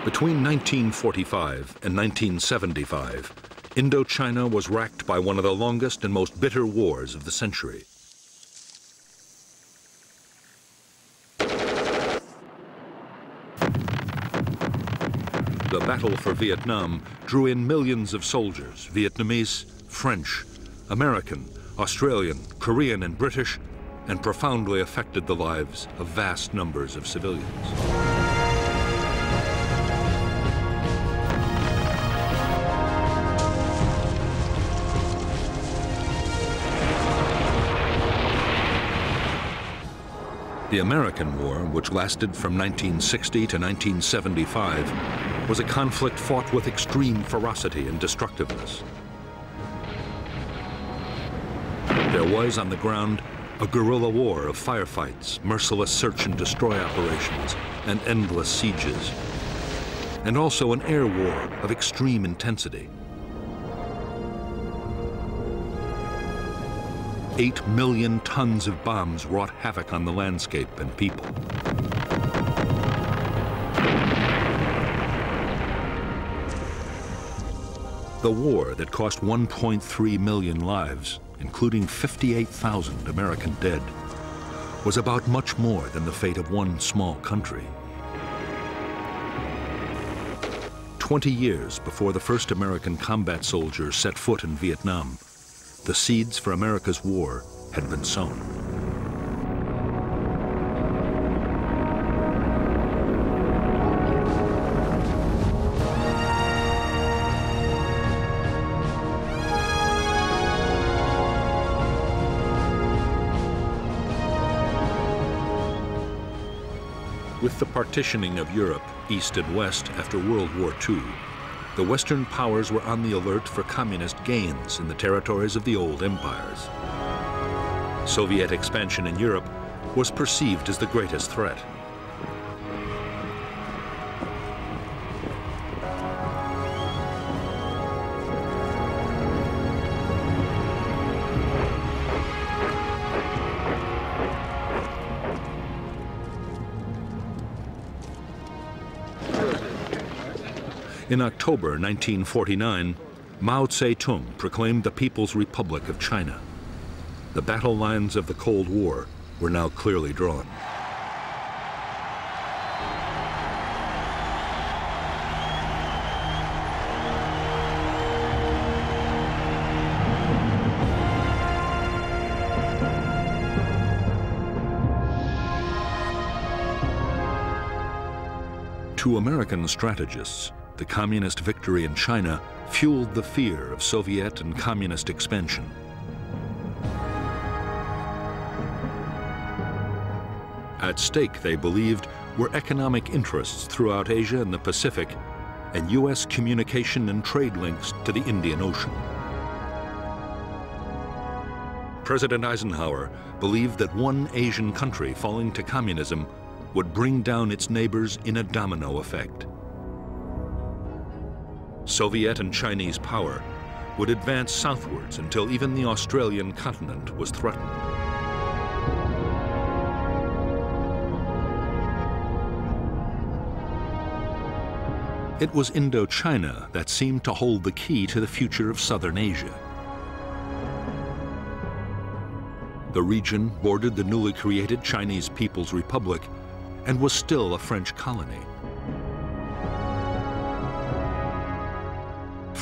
Between 1945 and 1975, Indochina was racked by one of the longest and most bitter wars of the century. The battle for Vietnam drew in millions of soldiers, Vietnamese, French, American, Australian, Korean, and British, and profoundly affected the lives of vast numbers of civilians. The American War, which lasted from 1960 to 1975, was a conflict fought with extreme ferocity and destructiveness. There was, on the ground, a guerrilla war of firefights, merciless search and destroy operations, and endless sieges, and also an air war of extreme intensity. 8 million tons of bombs wrought havoc on the landscape and people. The war that cost 1.3 million lives, including 58,000 American dead, was about much more than the fate of one small country. 20 years before the first American combat soldier set foot in Vietnam, the seeds for America's war had been sown. With the partitioning of Europe, east and west, after World War II, the Western powers were on the alert for communist gains in the territories of the old empires. Soviet expansion in Europe was perceived as the greatest threat. In October 1949, Mao Zedong proclaimed the People's Republic of China. The battle lines of the Cold War were now clearly drawn. To American strategists, the communist victory in China fueled the fear of Soviet and communist expansion. At stake, they believed, were economic interests throughout Asia and the Pacific, and U.S. communication and trade links to the Indian Ocean. President Eisenhower believed that one Asian country falling to communism would bring down its neighbors in a domino effect. Soviet and Chinese power would advance southwards until even the Australian continent was threatened. It was Indochina that seemed to hold the key to the future of southern Asia. The region bordered the newly created Chinese People's Republic and was still a French colony.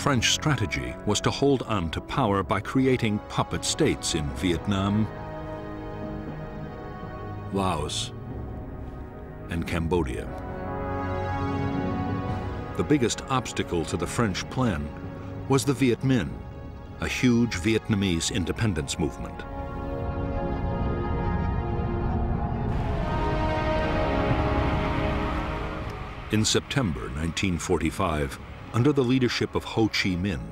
French strategy was to hold on to power by creating puppet states in Vietnam, Laos, and Cambodia. The biggest obstacle to the French plan was the Viet Minh, a huge Vietnamese independence movement. In September 1945, under the leadership of Ho Chi Minh,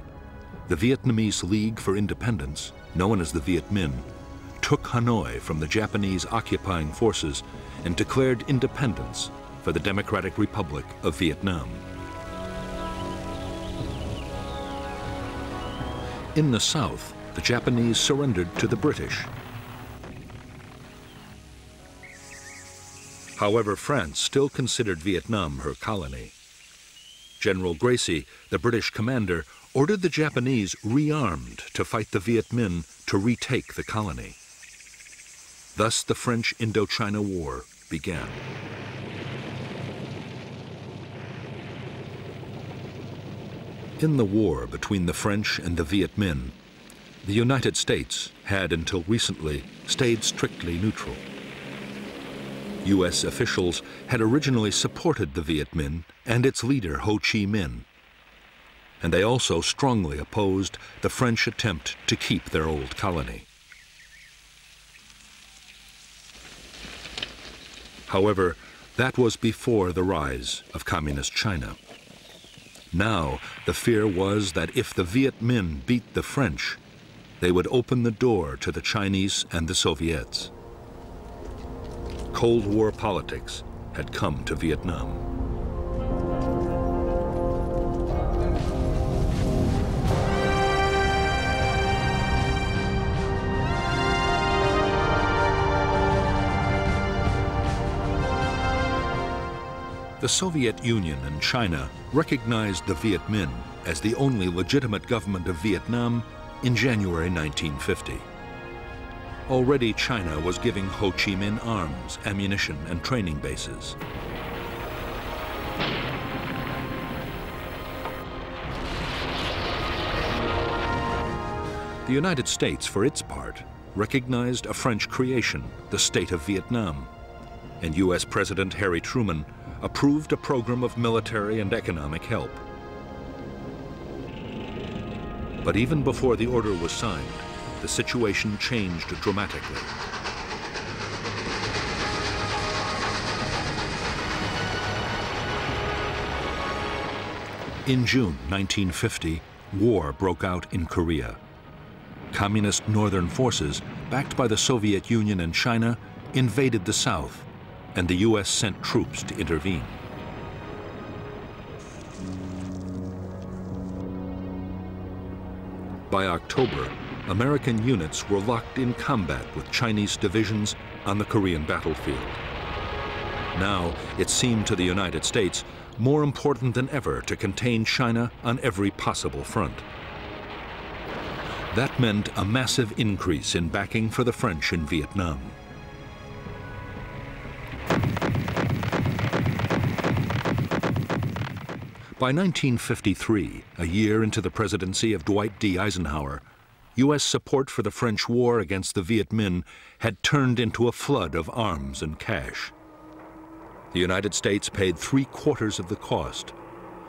the Vietnamese League for Independence, known as the Viet Minh, took Hanoi from the Japanese occupying forces and declared independence for the Democratic Republic of Vietnam. In the south, the Japanese surrendered to the British. However, France still considered Vietnam her colony. General Gracie, the British commander, ordered the Japanese rearmed to fight the Viet Minh to retake the colony. Thus the French Indochina War began. In the war between the French and the Viet Minh, the United States had until recently stayed strictly neutral. U.S. officials had originally supported the Viet Minh and its leader Ho Chi Minh, and they also strongly opposed the French attempt to keep their old colony. However, that was before the rise of Communist China. Now, the fear was that if the Viet Minh beat the French, they would open the door to the Chinese and the Soviets. Cold War politics had come to Vietnam. The Soviet Union and China recognized the Viet Minh as the only legitimate government of Vietnam in January 1950. Already China was giving Ho Chi Minh arms, ammunition, and training bases. The United States, for its part, recognized a French creation, the State of Vietnam, and U.S. President Harry Truman approved a program of military and economic help. But even before the order was signed, the situation changed dramatically. In June 1950, war broke out in Korea. Communist northern forces, backed by the Soviet Union and China, invaded the South, and the U.S. sent troops to intervene. By October, American units were locked in combat with Chinese divisions on the Korean battlefield. Now, it seemed to the United States more important than ever to contain China on every possible front. That meant a massive increase in backing for the French in Vietnam. By 1953, a year into the presidency of Dwight D. Eisenhower, U.S. support for the French war against the Viet Minh had turned into a flood of arms and cash. The United States paid 3/4 of the cost,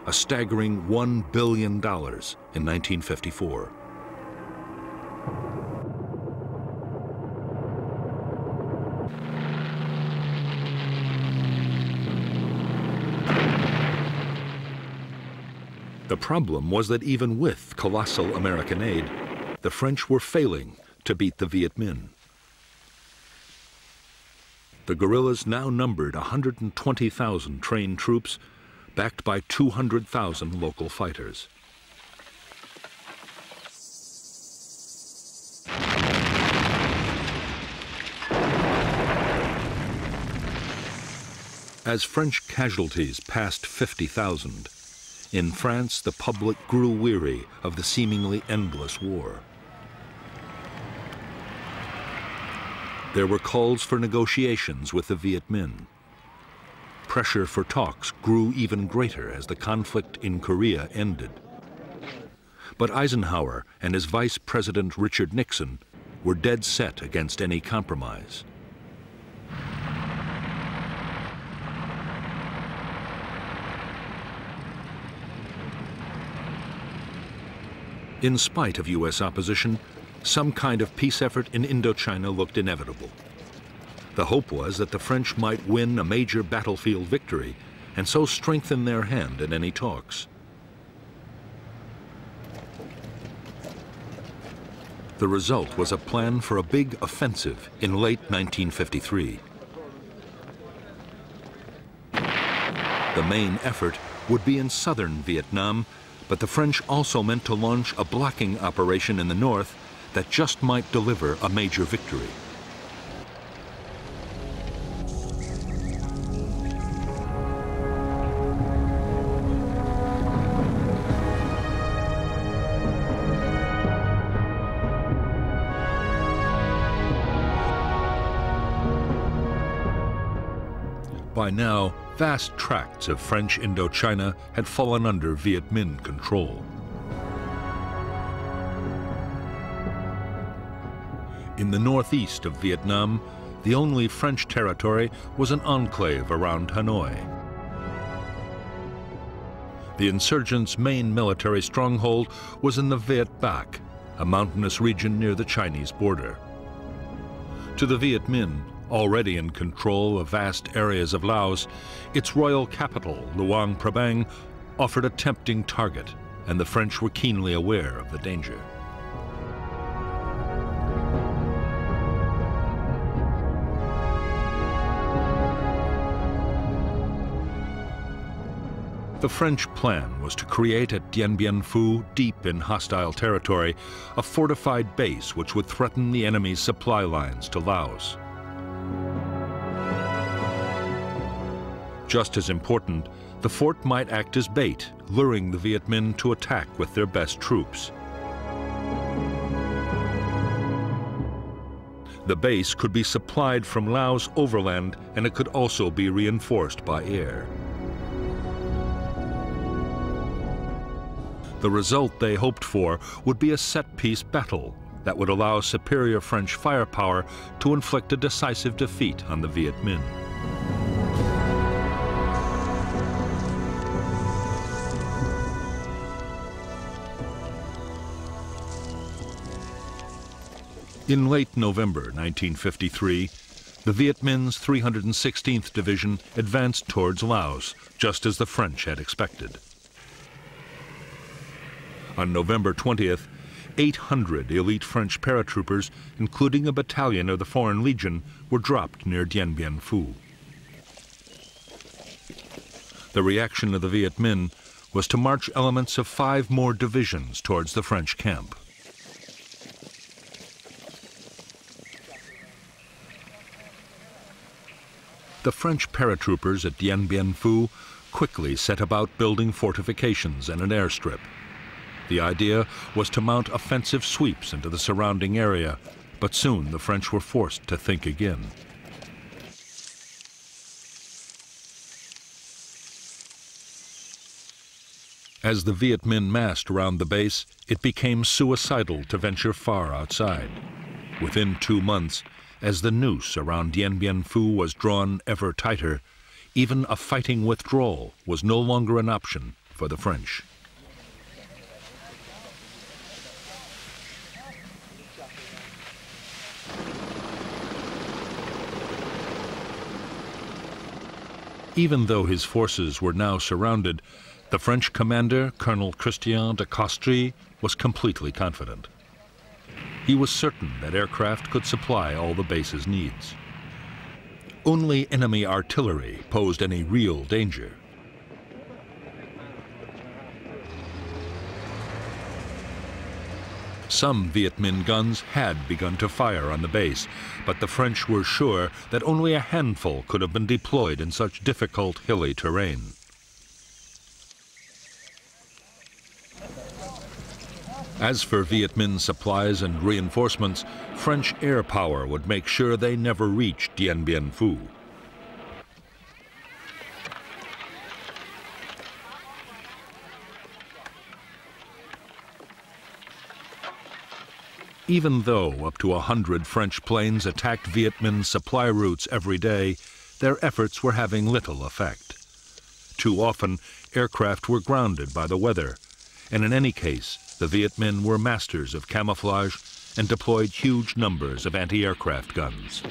a staggering $1 billion in 1954. The problem was that even with colossal American aid, the French were failing to beat the Viet Minh. The guerrillas now numbered 120,000 trained troops, backed by 200,000 local fighters. As French casualties passed 50,000, in France, the public grew weary of the seemingly endless war. There were calls for negotiations with the Viet Minh. Pressure for talks grew even greater as the conflict in Korea ended. But Eisenhower and his Vice President Richard Nixon were dead set against any compromise. In spite of U.S. opposition, some kind of peace effort in Indochina looked inevitable. The hope was that the French might win a major battlefield victory and so strengthen their hand in any talks. The result was a plan for a big offensive in late 1953. The main effort would be in southern Vietnam, but the French also meant to launch a blocking operation in the north that just might deliver a major victory. By now, vast tracts of French Indochina had fallen under Viet Minh control. In the northeast of Vietnam, the only French territory was an enclave around Hanoi. The insurgents' main military stronghold was in the Viet Bac, a mountainous region near the Chinese border. To the Viet Minh, already in control of vast areas of Laos, its royal capital, Luang Prabang, offered a tempting target, and the French were keenly aware of the danger. The French plan was to create at Dien Bien Phu, deep in hostile territory, a fortified base which would threaten the enemy's supply lines to Laos. Just as important, the fort might act as bait, luring the Viet Minh to attack with their best troops. The base could be supplied from Laos overland, and it could also be reinforced by air. The result they hoped for would be a set-piece battle that would allow superior French firepower to inflict a decisive defeat on the Viet Minh. In late November 1953, the Viet Minh's 316th Division advanced towards Laos, just as the French had expected. On November 20th, 800 elite French paratroopers, including a battalion of the Foreign Legion, were dropped near Dien Bien Phu. The reaction of the Viet Minh was to march elements of 5 more divisions towards the French camp. The French paratroopers at Dien Bien Phu quickly set about building fortifications and an airstrip. The idea was to mount offensive sweeps into the surrounding area, but soon the French were forced to think again. As the Viet Minh massed around the base, it became suicidal to venture far outside. Within 2 months, as the noose around Dien Bien Phu was drawn ever tighter, even a fighting withdrawal was no longer an option for the French. Even though his forces were now surrounded, the French commander, Colonel Christian de Castries, was completely confident. He was certain that aircraft could supply all the base's needs. Only enemy artillery posed any real danger. Some Viet Minh guns had begun to fire on the base, but the French were sure that only a handful could have been deployed in such difficult hilly terrain. As for Viet Minh supplies and reinforcements, French air power would make sure they never reached Dien Bien Phu. Even though up to 100 French planes attacked Viet Minh supply routes every day, their efforts were having little effect. Too often, aircraft were grounded by the weather, and in any case, the Viet Minh were masters of camouflage and deployed huge numbers of anti-aircraft guns.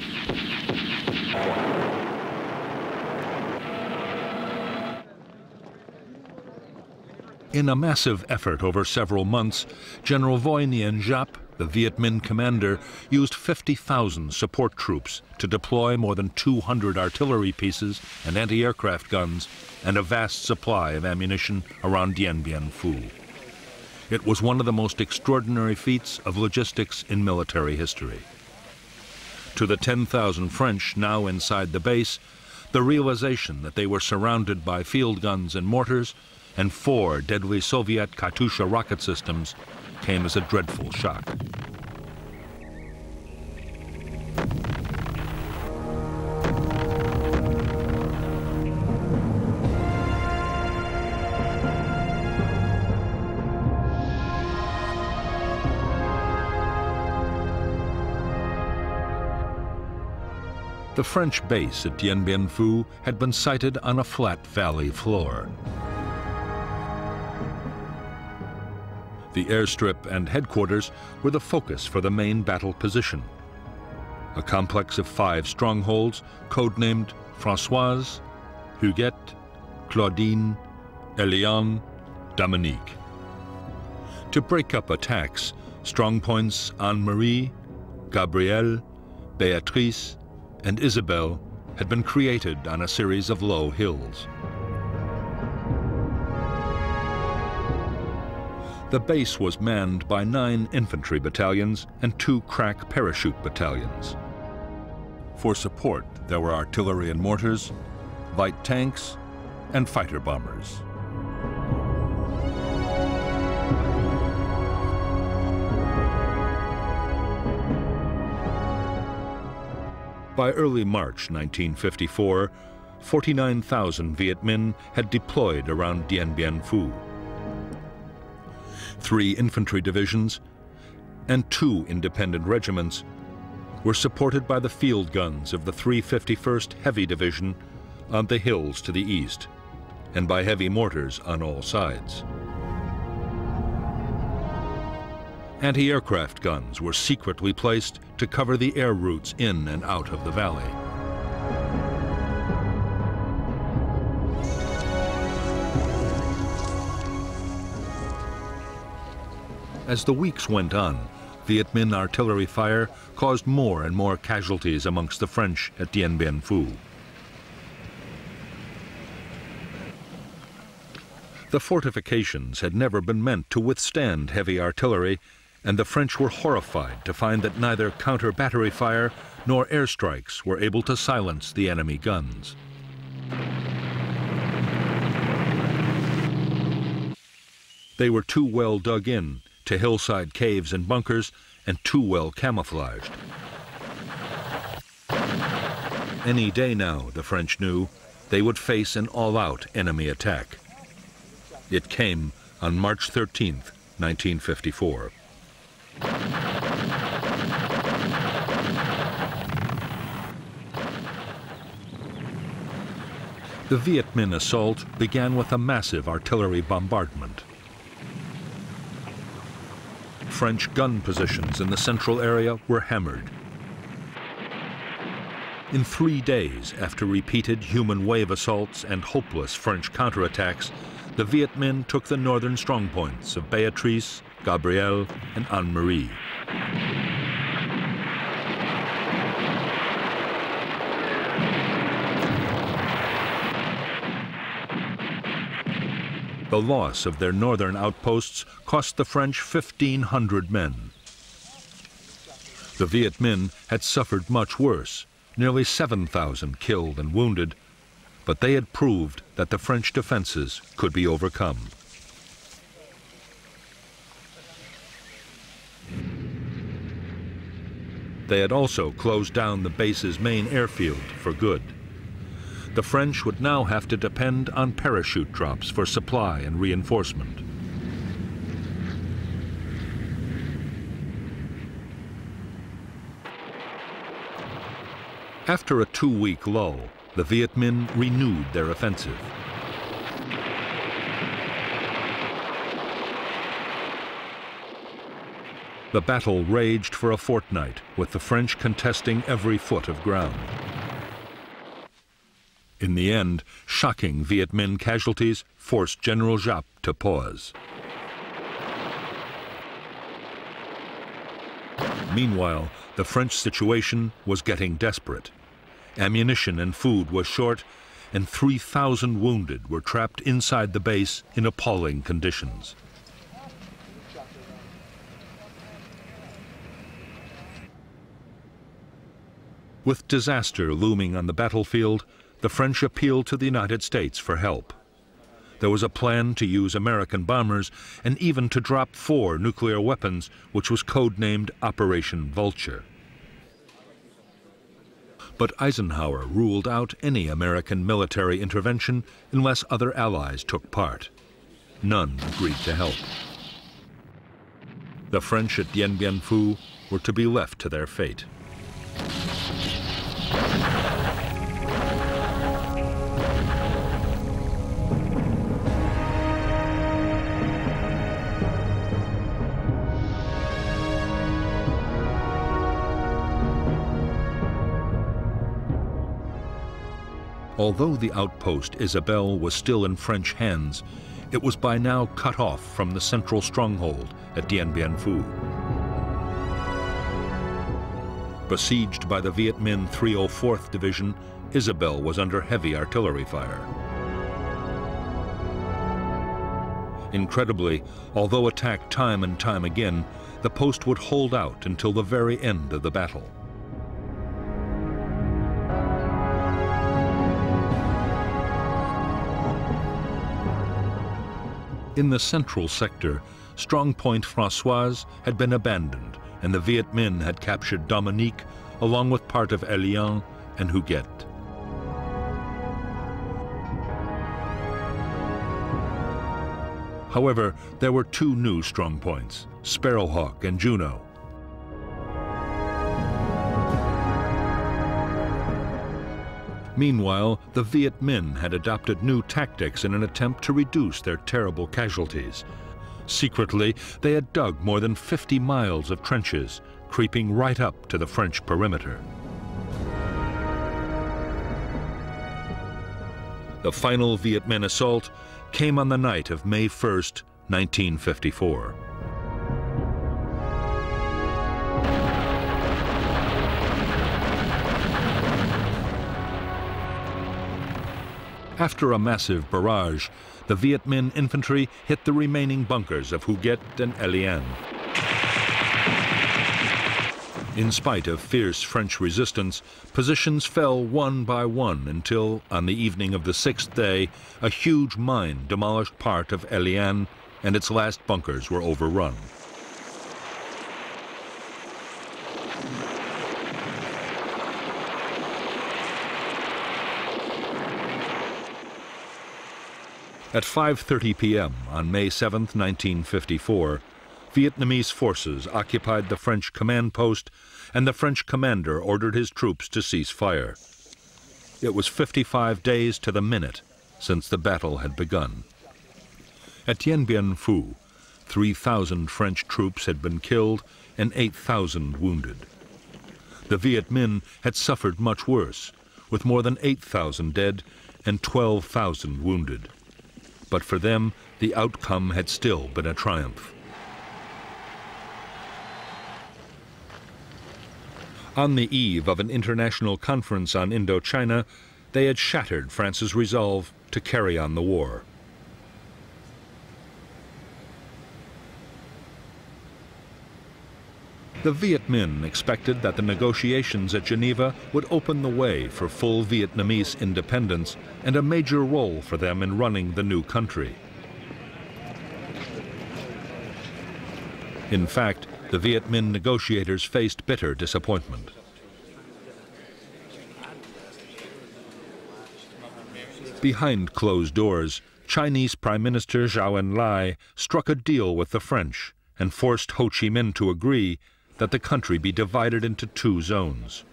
In a massive effort over several months, General Voi Nguyen Giap, the Viet Minh commander, used 50,000 support troops to deploy more than 200 artillery pieces and anti-aircraft guns and a vast supply of ammunition around Dien Bien Phu. It was one of the most extraordinary feats of logistics in military history. To the 10,000 French now inside the base, the realization that they were surrounded by field guns and mortars and 4 deadly Soviet Katyusha rocket systems came as a dreadful shock. The French base at Dien Bien Phu had been sited on a flat valley floor. The airstrip and headquarters were the focus for the main battle position, a complex of 5 strongholds codenamed Françoise, Huguette, Claudine, Eliane, Dominique. To break up attacks, strongpoints Anne-Marie, Gabrielle, Béatrice, and Isabelle had been created on a series of low hills. The base was manned by 9 infantry battalions and 2 crack parachute battalions. For support, there were artillery and mortars, light tanks, and fighter bombers. By early March 1954, 49,000 Viet Minh had deployed around Dien Bien Phu. 3 infantry divisions and 2 independent regiments were supported by the field guns of the 351st Heavy Division on the hills to the east, and by heavy mortars on all sides. Anti-aircraft guns were secretly placed to cover the air routes in and out of the valley. As the weeks went on, Viet Minh artillery fire caused more and more casualties amongst the French at Dien Bien Phu. The fortifications had never been meant to withstand heavy artillery, and the French were horrified to find that neither counter-battery fire nor airstrikes were able to silence the enemy guns. They were too well dug in to hillside caves and bunkers, and too well camouflaged. Any day now, the French knew, they would face an all-out enemy attack. It came on March 13th, 1954. The Viet Minh assault began with a massive artillery bombardment. French gun positions in the central area were hammered. In 3 days, after repeated human wave assaults and hopeless French counterattacks, the Viet Minh took the northern strongpoints of Béatrice, Gabrielle, and Anne-Marie. The loss of their northern outposts cost the French 1,500 men. The Viet Minh had suffered much worse, nearly 7,000 killed and wounded, but they had proved that the French defenses could be overcome. They had also closed down the base's main airfield for good. The French would now have to depend on parachute drops for supply and reinforcement. After a 2-week lull, the Viet Minh renewed their offensive. The battle raged for a fortnight, with the French contesting every foot of ground. In the end, shocking Viet Minh casualties forced General Giap to pause. Meanwhile, the French situation was getting desperate. Ammunition and food was short, and 3,000 wounded were trapped inside the base in appalling conditions. With disaster looming on the battlefield, the French appealed to the United States for help. There was a plan to use American bombers and even to drop 4 nuclear weapons, which was codenamed Operation Vulture. But Eisenhower ruled out any American military intervention unless other allies took part. None agreed to help. The French at Dien Bien Phu were to be left to their fate. Although the outpost Isabelle was still in French hands, it was by now cut off from the central stronghold at Dien Bien Phu. Besieged by the Viet Minh 304th Division, Isabelle was under heavy artillery fire. Incredibly, although attacked time and time again, the post would hold out until the very end of the battle. In the central sector, Strong Point Françoise had been abandoned, and the Viet Minh had captured Dominique along with part of Elian and Huguet. However, there were two new strongpoints, Sparrowhawk and Juno. Meanwhile, the Viet Minh had adopted new tactics in an attempt to reduce their terrible casualties. Secretly, they had dug more than 50 miles of trenches, creeping right up to the French perimeter. The final Viet Minh assault came on the night of May 1st, 1954. After a massive barrage, the Viet Minh infantry hit the remaining bunkers of Huguet and Elian. In spite of fierce French resistance, positions fell one by one until, on the evening of the sixth day, a huge mine demolished part of Elian and its last bunkers were overrun. At 5:30 p.m. on May 7, 1954, Vietnamese forces occupied the French command post, and the French commander ordered his troops to cease fire. It was 55 days to the minute since the battle had begun. At Dien Bien Phu, 3,000 French troops had been killed and 8,000 wounded. The Viet Minh had suffered much worse, with more than 8,000 dead and 12,000 wounded. But for them, the outcome had still been a triumph. On the eve of an international conference on Indochina, they had shattered France's resolve to carry on the war. The Viet Minh expected that the negotiations at Geneva would open the way for full Vietnamese independence and a major role for them in running the new country. In fact, the Viet Minh negotiators faced bitter disappointment. Behind closed doors, Chinese Prime Minister Zhou Enlai struck a deal with the French and forced Ho Chi Minh to agree that the country be divided into two zones.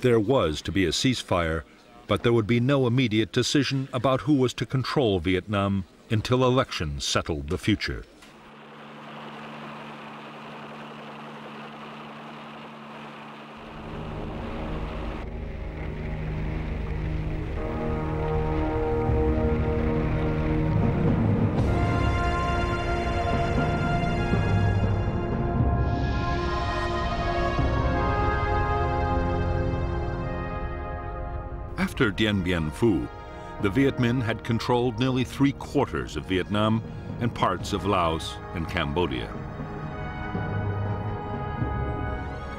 There was to be a ceasefire, but there would be no immediate decision about who was to control Vietnam until elections settled the future. After Dien Bien Phu, the Viet Minh had controlled nearly 3/4 of Vietnam and parts of Laos and Cambodia.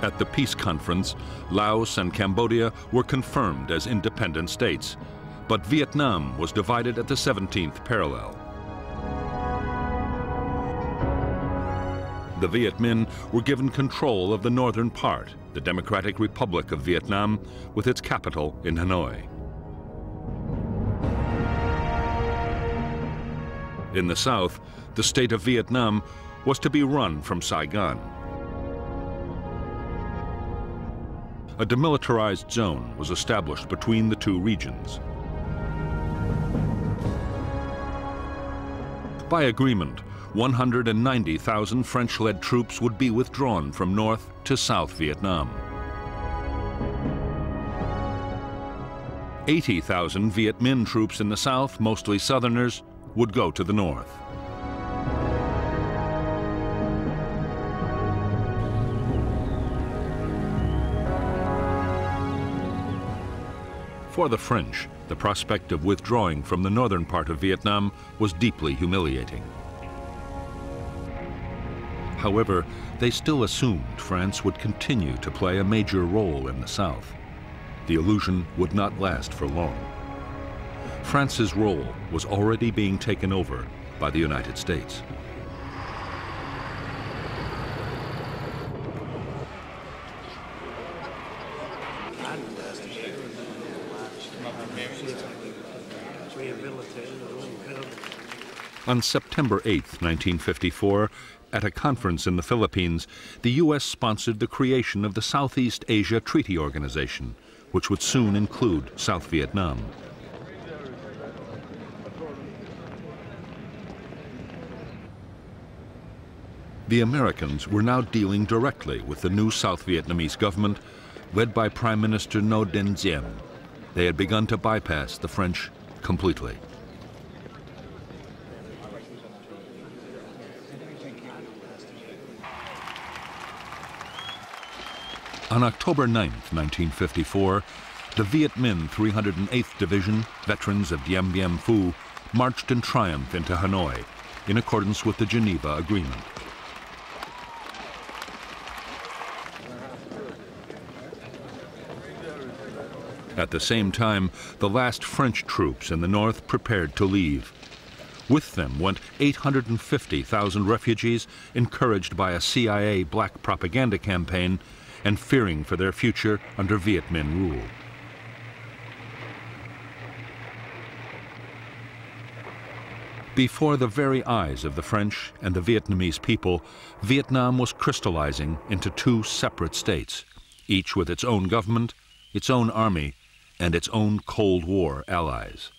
At the peace conference, Laos and Cambodia were confirmed as independent states, but Vietnam was divided at the 17th parallel. The Viet Minh were given control of the northern part, the Democratic Republic of Vietnam, with its capital in Hanoi. In the south, the state of Vietnam was to be run from Saigon. A demilitarized zone was established between the two regions. By agreement, 190,000 French-led troops would be withdrawn from North to South Vietnam. 80,000 Viet Minh troops in the south, mostly Southerners, would go to the north. For the French, the prospect of withdrawing from the northern part of Vietnam was deeply humiliating. However, they still assumed France would continue to play a major role in the south. The illusion would not last for long. France's role was already being taken over by the United States. On September 8, 1954, at a conference in the Philippines, the U.S. sponsored the creation of the Southeast Asia Treaty Organization, which would soon include South Vietnam. The Americans were now dealing directly with the new South Vietnamese government, led by Prime Minister Ngo Dinh. They had begun to bypass the French completely. On October 9, 1954, the Viet Minh 308th Division, veterans of Điện Biên Phủ, marched in triumph into Hanoi, in accordance with the Geneva Agreement. At the same time, the last French troops in the north prepared to leave. With them went 850,000 refugees, encouraged by a CIA black propaganda campaign and fearing for their future under Viet Minh rule. Before the very eyes of the French and the Vietnamese people, Vietnam was crystallizing into two separate states, each with its own government, its own army, and its own Cold War allies.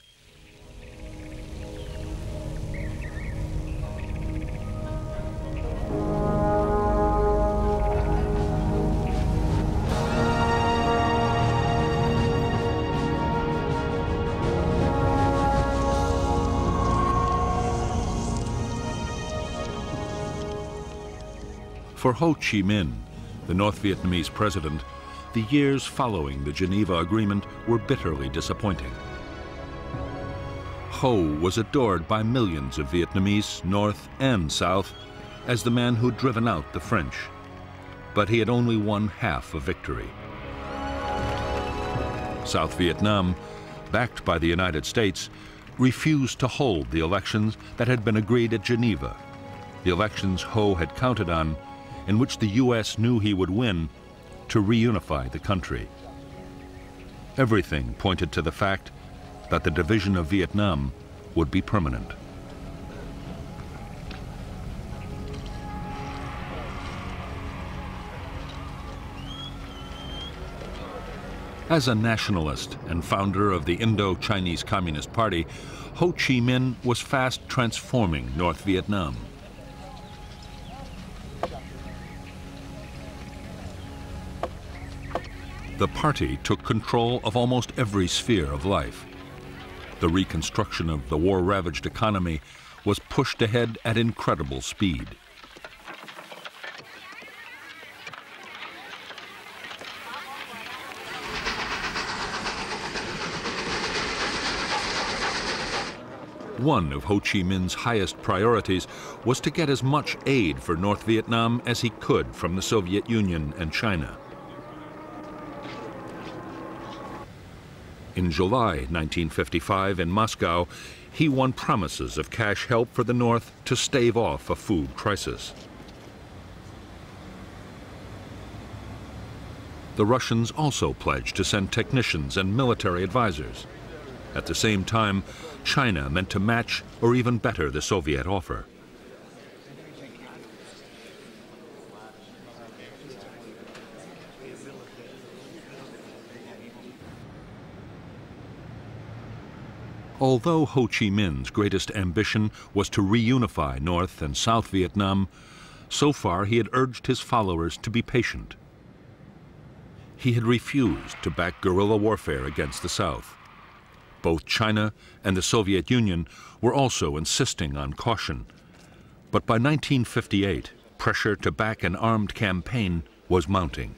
For Ho Chi Minh, the North Vietnamese president, the years following the Geneva Agreement were bitterly disappointing. Ho was adored by millions of Vietnamese, North and South, as the man who'd driven out the French. But he had only won half a victory. South Vietnam, backed by the United States, refused to hold the elections that had been agreed at Geneva, the elections Ho had counted on, in which the U.S. knew he would win, to reunify the country. Everything pointed to the fact that the division of Vietnam would be permanent. As a nationalist and founder of the Indo-Chinese Communist Party, Ho Chi Minh was fast transforming North Vietnam. The party took control of almost every sphere of life. The reconstruction of the war-ravaged economy was pushed ahead at incredible speed. One of Ho Chi Minh's highest priorities was to get as much aid for North Vietnam as he could from the Soviet Union and China. In July 1955 in Moscow, he won promises of cash help for the North to stave off a food crisis. The Russians also pledged to send technicians and military advisors. At the same time, China meant to match or even better the Soviet offer. Although Ho Chi Minh's greatest ambition was to reunify North and South Vietnam, so far he had urged his followers to be patient. He had refused to back guerrilla warfare against the South. Both China and the Soviet Union were also insisting on caution. But by 1958, pressure to back an armed campaign was mounting.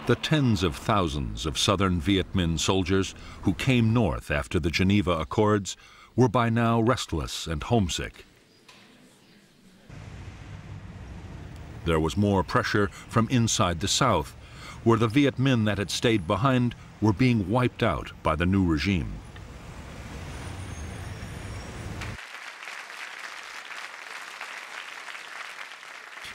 The tens of thousands of southern Viet Minh soldiers who came north after the Geneva Accords were by now restless and homesick. There was more pressure from inside the South, where the Viet Minh that had stayed behind were being wiped out by the new regime.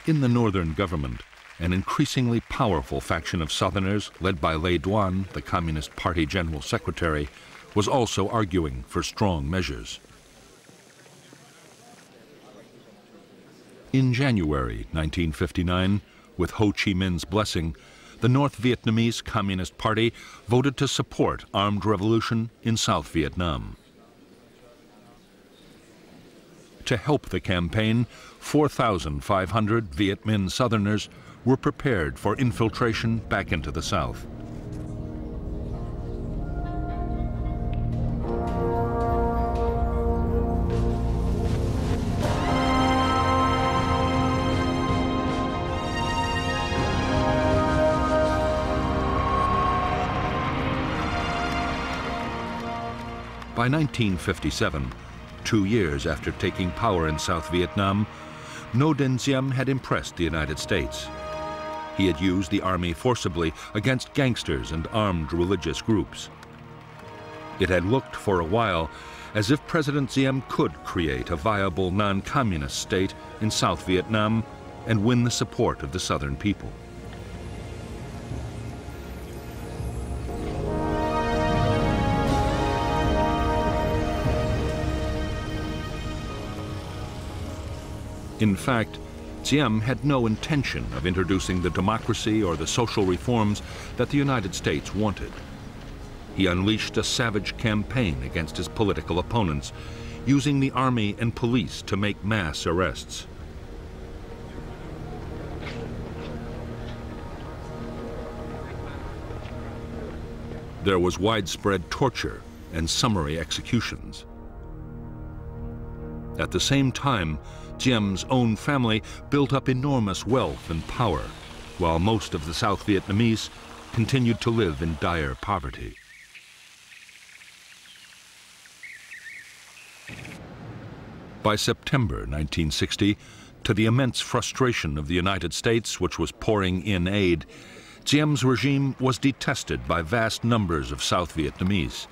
In the northern government, an increasingly powerful faction of Southerners, led by Lê Duan, the Communist Party General Secretary, was also arguing for strong measures. In January 1959, with Ho Chi Minh's blessing, the North Vietnamese Communist Party voted to support armed revolution in South Vietnam. To help the campaign, 4,500 Viet Minh Southerners were prepared for infiltration back into the South. By 1957, 2 years after taking power in South Vietnam, Ngo Dinh Diem had impressed the United States. He had used the army forcibly against gangsters and armed religious groups. It had looked for a while as if President Diem could create a viable non-communist state in South Vietnam and win the support of the Southern people. In fact, Diem had no intention of introducing the democracy or the social reforms that the United States wanted. He unleashed a savage campaign against his political opponents, using the army and police to make mass arrests. There was widespread torture and summary executions. At the same time, Diem's own family built up enormous wealth and power, while most of the South Vietnamese continued to live in dire poverty. By September 1960, to the immense frustration of the United States, which was pouring in aid, Diem's regime was detested by vast numbers of South Vietnamese.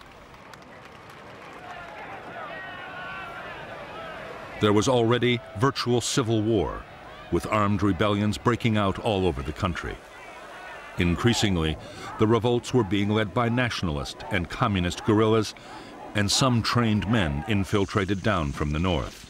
There was already virtual civil war, with armed rebellions breaking out all over the country. Increasingly, the revolts were being led by nationalist and communist guerrillas, and some trained men infiltrated down from the north.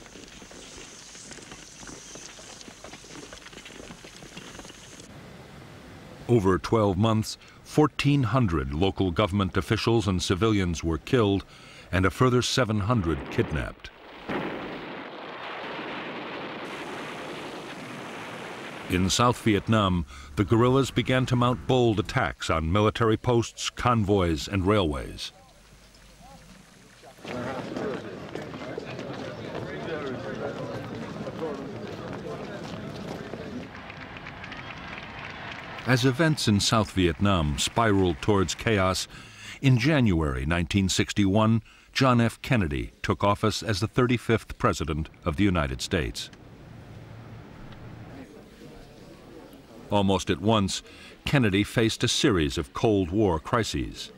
Over 12 months, 1,400 local government officials and civilians were killed, and a further 700 kidnapped. In South Vietnam, the guerrillas began to mount bold attacks on military posts, convoys, and railways. As events in South Vietnam spiraled towards chaos, in January 1961, John F. Kennedy took office as the 35th President of the United States. Almost at once, Kennedy faced a series of Cold War crises.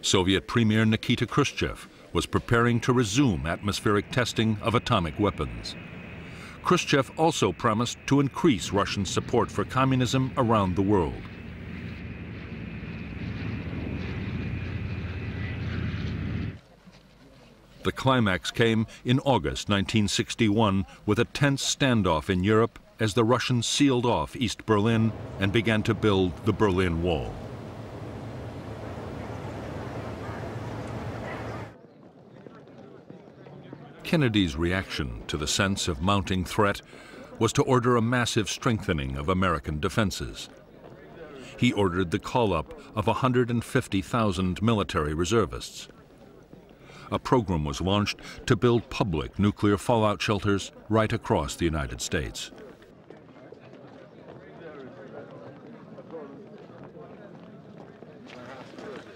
Soviet Premier Nikita Khrushchev was preparing to resume atmospheric testing of atomic weapons. Khrushchev also promised to increase Russian support for communism around the world. The climax came in August 1961 with a tense standoff in Europe as the Russians sealed off East Berlin and began to build the Berlin Wall. Kennedy's reaction to the sense of mounting threat was to order a massive strengthening of American defenses. He ordered the call-up of 150,000 military reservists. A program was launched to build public nuclear fallout shelters right across the United States.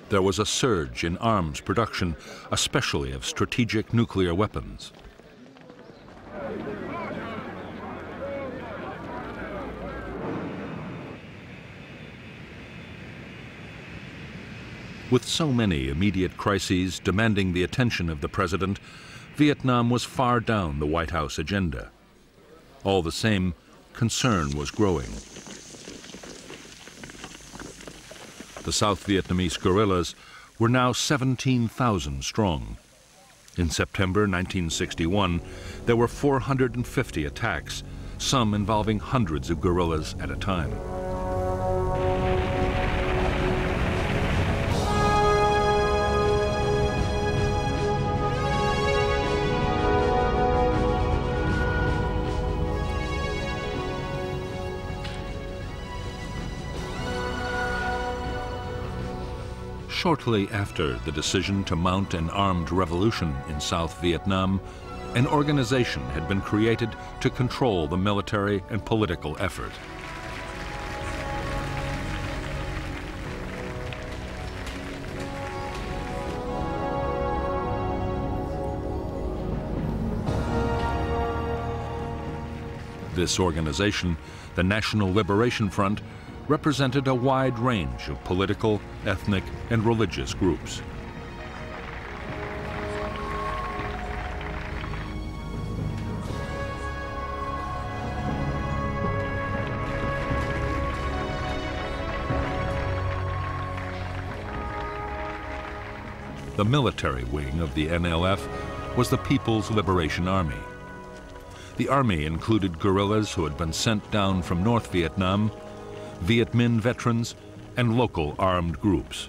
There was a surge in arms production, especially of strategic nuclear weapons. With so many immediate crises demanding the attention of the president, Vietnam was far down the White House agenda. All the same, concern was growing. The South Vietnamese guerrillas were now 17,000 strong. In September 1961, there were 450 attacks, some involving hundreds of guerrillas at a time. Shortly after the decision to mount an armed revolution in South Vietnam, an organization had been created to control the military and political effort. This organization, the National Liberation Front, represented a wide range of political, ethnic, and religious groups. The military wing of the NLF was the People's Liberation Army. The army included guerrillas who had been sent down from North Vietnam, Viet Minh veterans, and local armed groups.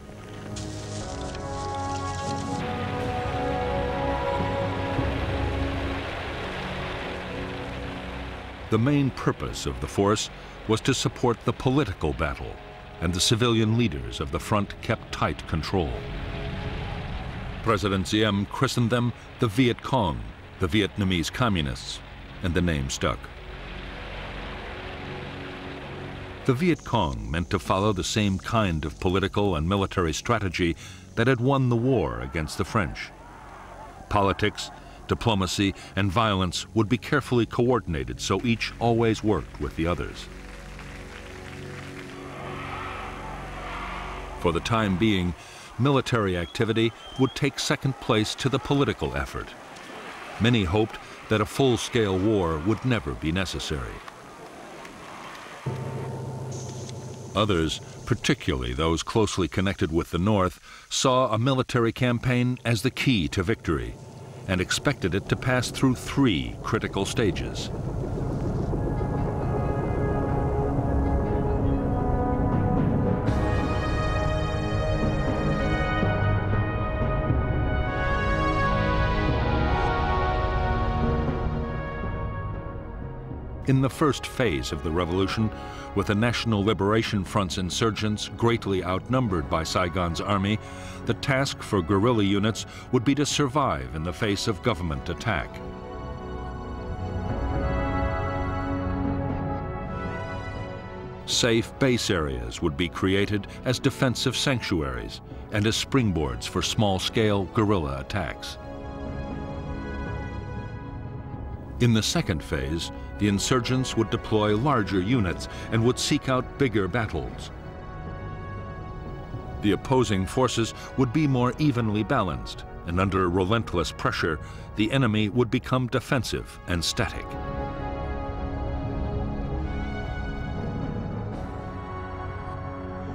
The main purpose of the force was to support the political battle, and the civilian leaders of the front kept tight control. President Dien christened them the Viet Cong, the Vietnamese communists, and the name stuck. The Viet Cong meant to follow the same kind of political and military strategy that had won the war against the French. Politics, diplomacy, and violence would be carefully coordinated so each always worked with the others. For the time being, military activity would take second place to the political effort. Many hoped that a full-scale war would never be necessary. Others, particularly those closely connected with the North, saw a military campaign as the key to victory and expected it to pass through 3 critical stages. In the first phase of the revolution, with the National Liberation Front's insurgents greatly outnumbered by Saigon's army, the task for guerrilla units would be to survive in the face of government attack. Safe base areas would be created as defensive sanctuaries and as springboards for small-scale guerrilla attacks. In the second phase, the insurgents would deploy larger units and would seek out bigger battles. The opposing forces would be more evenly balanced, and under relentless pressure, the enemy would become defensive and static.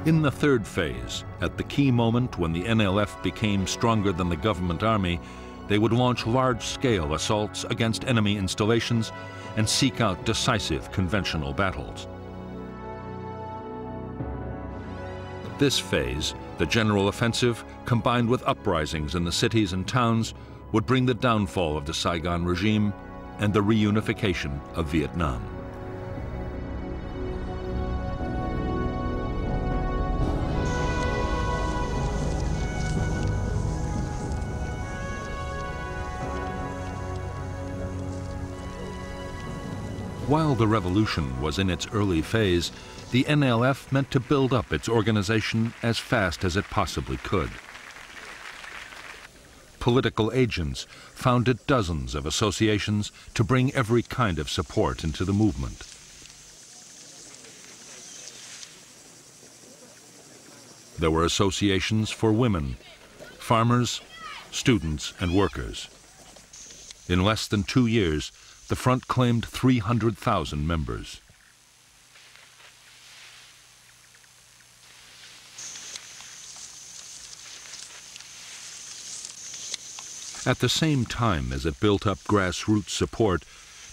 In the third phase, at the key moment when the NLF became stronger than the government army, they would launch large-scale assaults against enemy installations and seek out decisive conventional battles. This phase, the general offensive, combined with uprisings in the cities and towns, would bring the downfall of the Saigon regime and the reunification of Vietnam. While the revolution was in its early phase, the NLF meant to build up its organization as fast as it possibly could. Political agents founded dozens of associations to bring every kind of support into the movement. There were associations for women, farmers, students, and workers. In less than 2 years, the front claimed 300,000 members. At the same time as it built up grassroots support,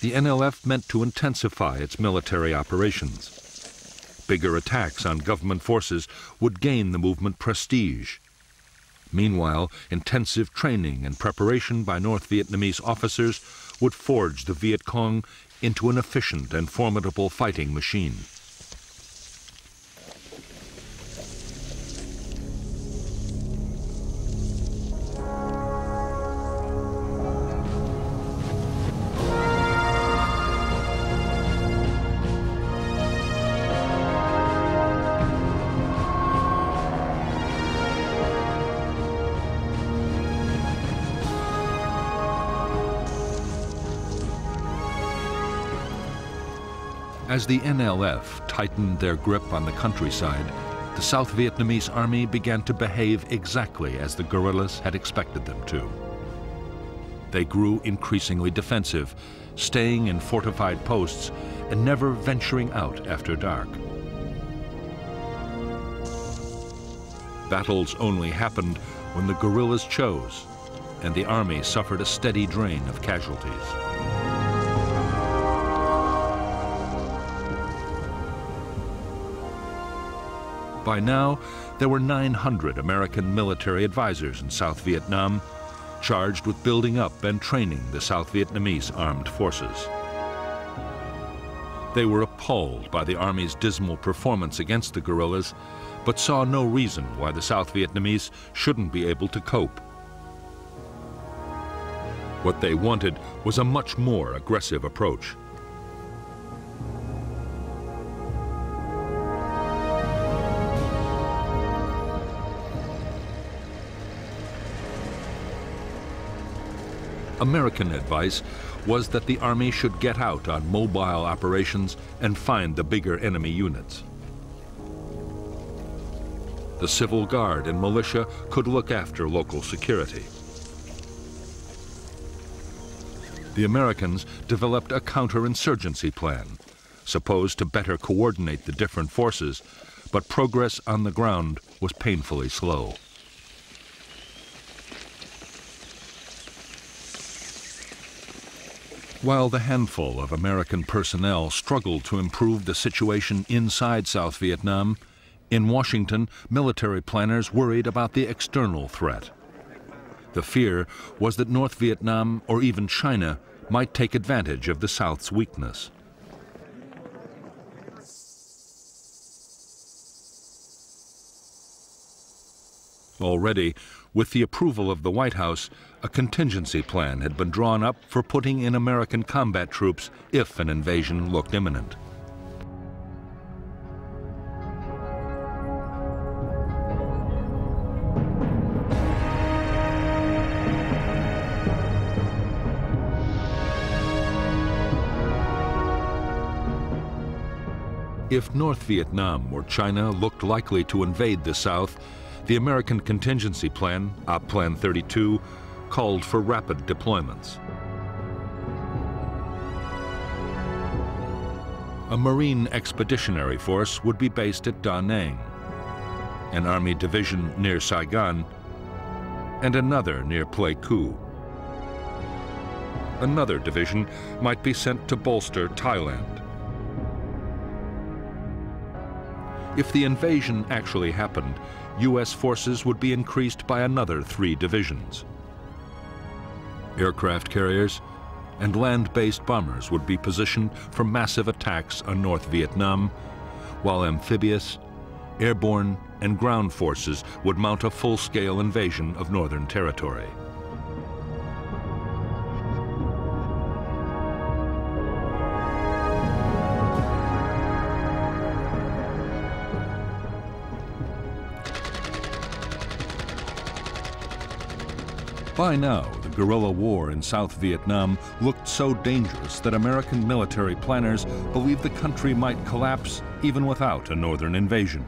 the NLF meant to intensify its military operations. Bigger attacks on government forces would gain the movement prestige. Meanwhile, intensive training and preparation by North Vietnamese officers would forge the Viet Cong into an efficient and formidable fighting machine. As the NLF tightened their grip on the countryside, the South Vietnamese army began to behave exactly as the guerrillas had expected them to. They grew increasingly defensive, staying in fortified posts and never venturing out after dark. Battles only happened when the guerrillas chose, and the army suffered a steady drain of casualties. By now, there were 900 American military advisors in South Vietnam, charged with building up and training the South Vietnamese armed forces. They were appalled by the Army's dismal performance against the guerrillas, but saw no reason why the South Vietnamese shouldn't be able to cope. What they wanted was a much more aggressive approach. American advice was that the Army should get out on mobile operations and find the bigger enemy units. The Civil Guard and militia could look after local security. The Americans developed a counterinsurgency plan, supposed to better coordinate the different forces, but progress on the ground was painfully slow. While the handful of American personnel struggled to improve the situation inside South Vietnam, in Washington, military planners worried about the external threat. The fear was that North Vietnam, or even China, might take advantage of the South's weakness. Already, with the approval of the White House, a contingency plan had been drawn up for putting in American combat troops if an invasion looked imminent. If North Vietnam or China looked likely to invade the South, the American contingency plan, Op Plan 32, called for rapid deployments. A Marine Expeditionary Force would be based at Da Nang, an Army division near Saigon, and another near Pleiku. another division might be sent to bolster Thailand. If the invasion actually happened, U.S. forces would be increased by another 3 divisions. Aircraft carriers and land-based bombers would be positioned for massive attacks on North Vietnam, while amphibious, airborne, and ground forces would mount a full-scale invasion of Northern Territory. By now, the guerrilla war in South Vietnam looked so dangerous that American military planners believed the country might collapse even without a northern invasion.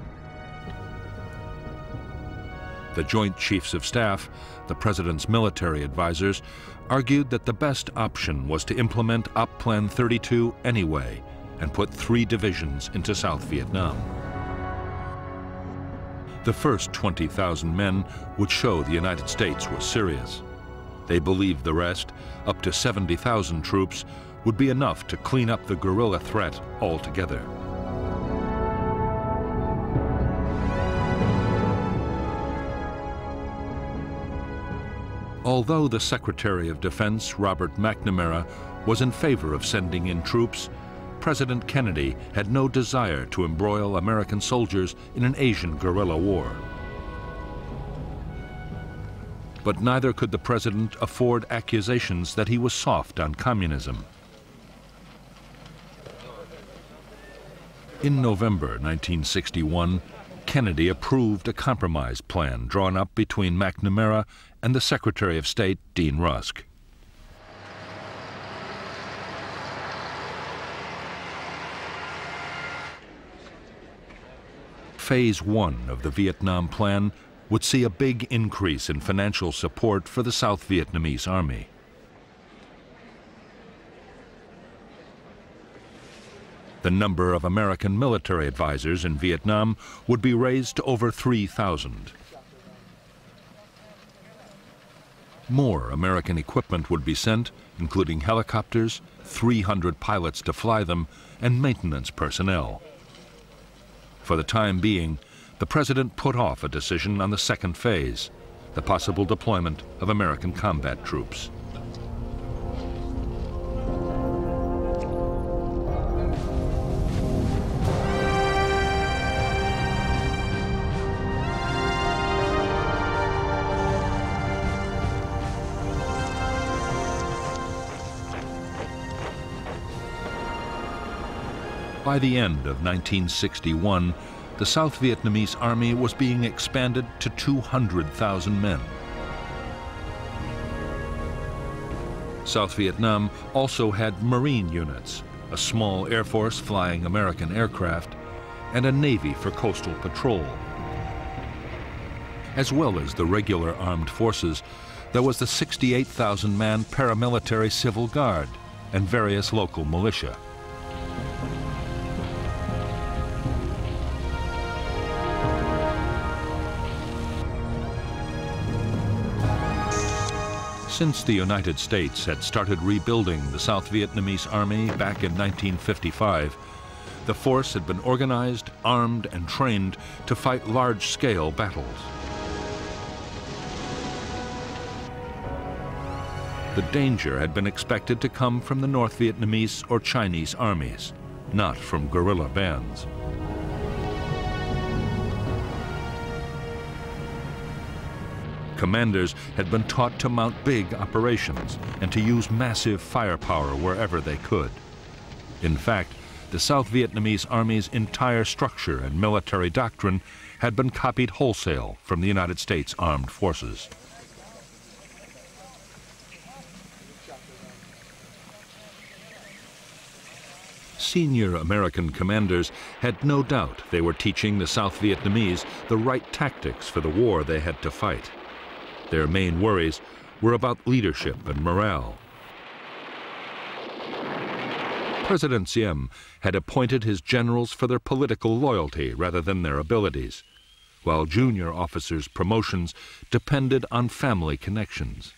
The Joint Chiefs of Staff, the President's military advisors, argued that the best option was to implement Op Plan 32 anyway and put 3 divisions into South Vietnam. The first 20,000 men would show the United States was serious. They believed the rest, up to 70,000 troops, would be enough to clean up the guerrilla threat altogether. Although the Secretary of Defense, Robert McNamara, was in favor of sending in troops, President Kennedy had no desire to embroil American soldiers in an Asian guerrilla war. But neither could the president afford accusations that he was soft on communism. In November 1961, Kennedy approved a compromise plan drawn up between McNamara and the Secretary of State, Dean Rusk. Phase 1 of the Vietnam Plan would see a big increase in financial support for the South Vietnamese Army. The number of American military advisors in Vietnam would be raised to over 3,000. More American equipment would be sent, including helicopters, 300 pilots to fly them, and maintenance personnel. For the time being, the president put off a decision on the second phase, the possible deployment of American combat troops. By the end of 1961, the South Vietnamese Army was being expanded to 200,000 men. South Vietnam also had Marine units, a small air force flying American aircraft, and a Navy for coastal patrol. As well as the regular armed forces, there was the 68,000-man paramilitary Civil Guard and various local militia. Since the United States had started rebuilding the South Vietnamese Army back in 1955, the force had been organized, armed, and trained to fight large-scale battles. The danger had been expected to come from the North Vietnamese or Chinese armies, not from guerrilla bands. Commanders had been taught to mount big operations and to use massive firepower wherever they could. In fact, the South Vietnamese Army's entire structure and military doctrine had been copied wholesale from the United States Armed Forces. Senior American commanders had no doubt they were teaching the South Vietnamese the right tactics for the war they had to fight. Their main worries were about leadership and morale. President Dien had appointed his generals for their political loyalty rather than their abilities, while junior officers' promotions depended on family connections.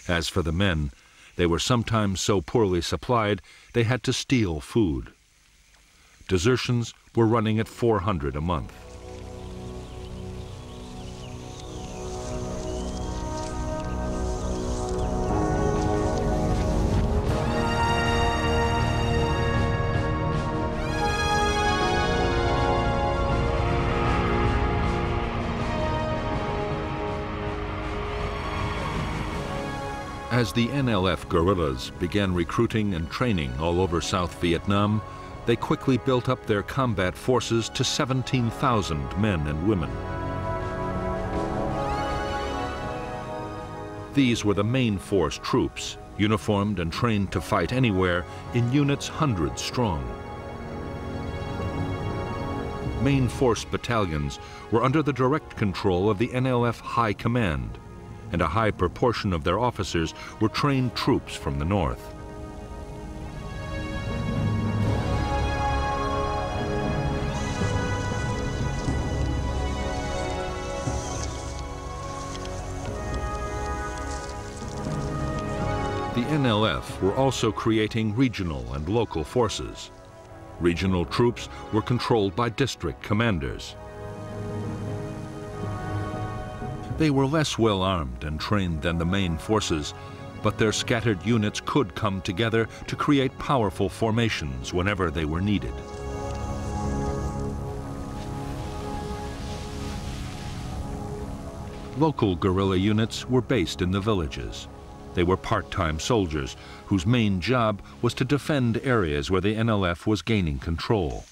As for the men, they were sometimes so poorly supplied they had to steal food. Desertions were running at 400 a month. As the NLF guerrillas began recruiting and training all over South Vietnam, they quickly built up their combat forces to 17,000 men and women. These were the main force troops, uniformed and trained to fight anywhere in units hundreds strong. Main force battalions were under the direct control of the NLF High Command, and a high proportion of their officers were trained troops from the north. The NLF were also creating regional and local forces. Regional troops were controlled by district commanders. They were less well armed and trained than the main forces, but their scattered units could come together to create powerful formations whenever they were needed. Local guerrilla units were based in the villages. They were part-time soldiers whose main job was to defend areas where the NLF was gaining control.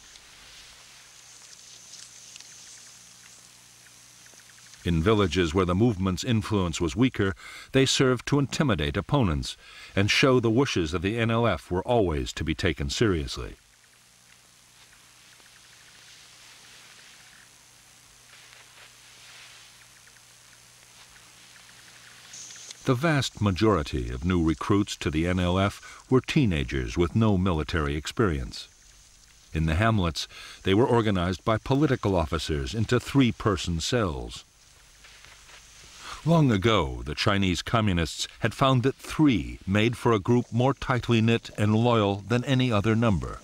In villages where the movement's influence was weaker, they served to intimidate opponents and show the wishes of the NLF were always to be taken seriously. The vast majority of new recruits to the NLF were teenagers with no military experience. In the hamlets, they were organized by political officers into three-person cells. Long ago, the Chinese communists had found that three made for a group more tightly knit and loyal than any other number.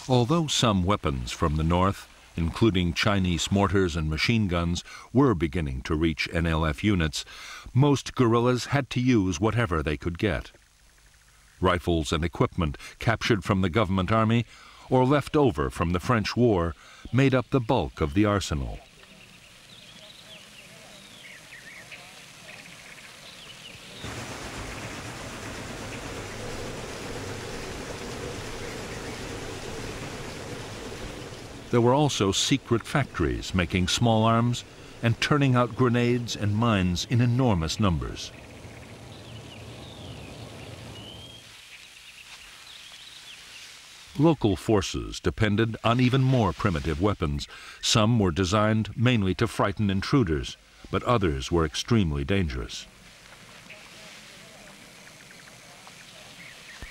Although some weapons from the north, including Chinese mortars and machine guns, were beginning to reach NLF units, most guerrillas had to use whatever they could get. Rifles and equipment captured from the government army or left over from the French War made up the bulk of the arsenal. There were also secret factories making small arms and turning out grenades and mines in enormous numbers. Local forces depended on even more primitive weapons. Some were designed mainly to frighten intruders, but others were extremely dangerous.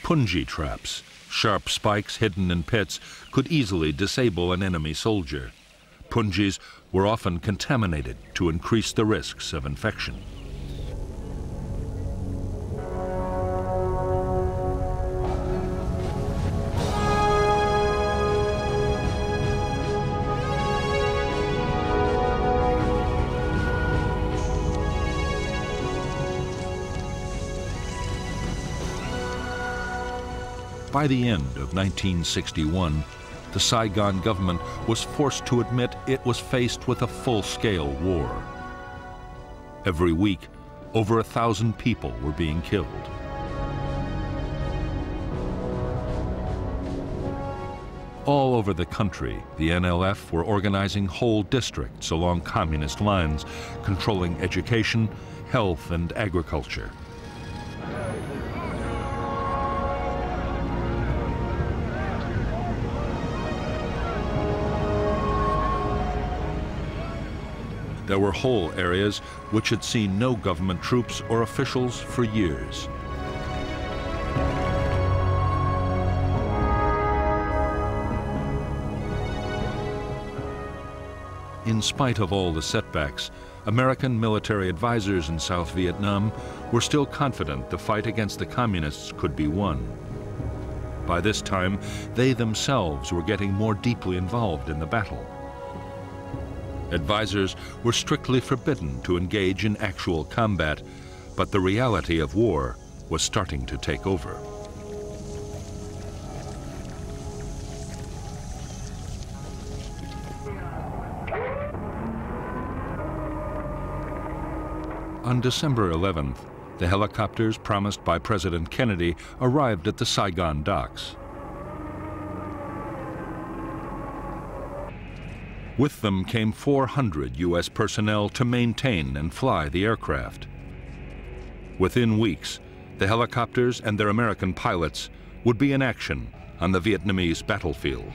Punji traps, sharp spikes hidden in pits, could easily disable an enemy soldier. Punjis were often contaminated to increase the risks of infection. By the end of 1961, the Saigon government was forced to admit it was faced with a full-scale war. Every week, over 1,000 people were being killed. All over the country, the NLF were organizing whole districts along communist lines, controlling education, health, and agriculture. There were whole areas which had seen no government troops or officials for years. In spite of all the setbacks, American military advisors in South Vietnam were still confident the fight against the communists could be won. By this time, they themselves were getting more deeply involved in the battle. Advisors were strictly forbidden to engage in actual combat, but the reality of war was starting to take over. On December 11th, the helicopters promised by President Kennedy arrived at the Saigon docks. With them came 400 U.S. personnel to maintain and fly the aircraft. Within weeks, the helicopters and their American pilots would be in action on the Vietnamese battlefield.